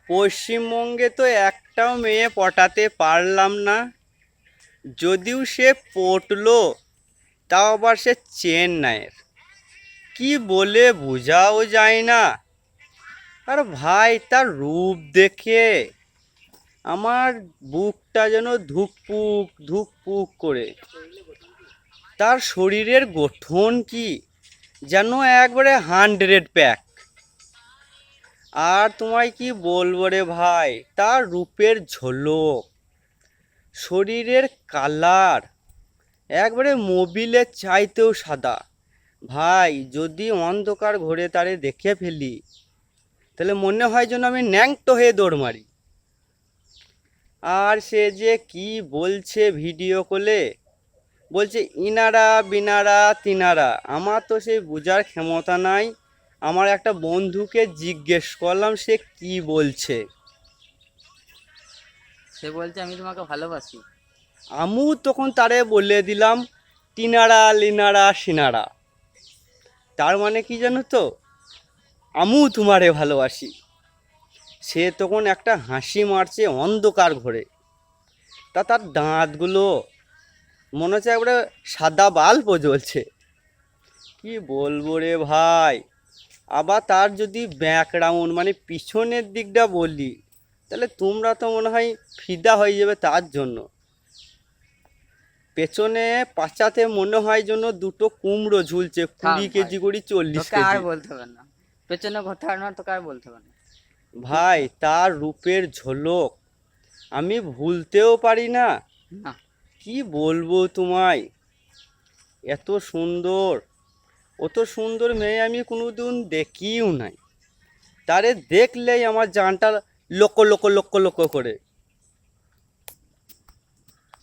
পশ্চিমবঙ্গে তো একটাও মেয়ে পটাতে পারলাম না। যদিও সে পটলো, তাও আবার সে চেন্নাইয়ের। কি বলে বোঝাও যায় না। আর ভাই, তার রূপ দেখে আমার বুকটা যেন ধুকপুক ধুকপুক করে। তার শরীরের গঠন কি, যেন একবারে 100 প্যাক। আর তোমায় কি বলবো রে ভাই, তার রূপের ঝলক, শরীরের কালার একবারে মোবিলের চাইতেও সাদা। ভাই, যদি অন্ধকার ঘরে তারে দেখে ফেলি, তাহলে মনে হয় যেন আমি ন্যাংটো হয়ে দৌড় মারি। আর সে যে কি বলছে ভিডিও কলে, বলছে ইনারা বিনারা তিনারা। আমার তো সেই বোঝার ক্ষমতা নাই। আমার একটা বন্ধুকে জিজ্ঞেস করলাম সে কি বলছে। সে বলছে আমি তোমাকে ভালোবাসি। আমিও তখন তারে বলে দিলাম তিনারা লিনারা সিনারা। তার মানে কি জানো তো, আমিও তোমারে ভালোবাসি। সে তখন একটা হাসি মারছে অন্ধকার ঘরে। তার দাঁতগুলো মনে হচ্ছে একবারে সাদা বাল্বও জ্বলছে। কি বলবো রে ভাই। আবার তার যদি ব্যাকগ্রাউন্ড মানে পিছনের দিকটা বলি, তাহলে তোমরা তো মনে হয় ফিদা হয়ে যাবে তার জন্য। পেছনে পাচাতে মনে হয় যেন দুটো কুমড়ো ঝুলছে, থাম 20 কেজি করে, 40 তোকে আর কেজি বলতে হবে না, পেছনে কথা না তোকে আর বলতে হবে না। ভাই, তার রূপের ঝলক আমি ভুলতেও পারি না। না, কি বলবো তোমায়, এত সুন্দর, অত সুন্দর মেয়ে আমি কোনোদিন দেখিও নাই। তারে দেখলেই আমার জানটা লোক লোক লোক লোক করে।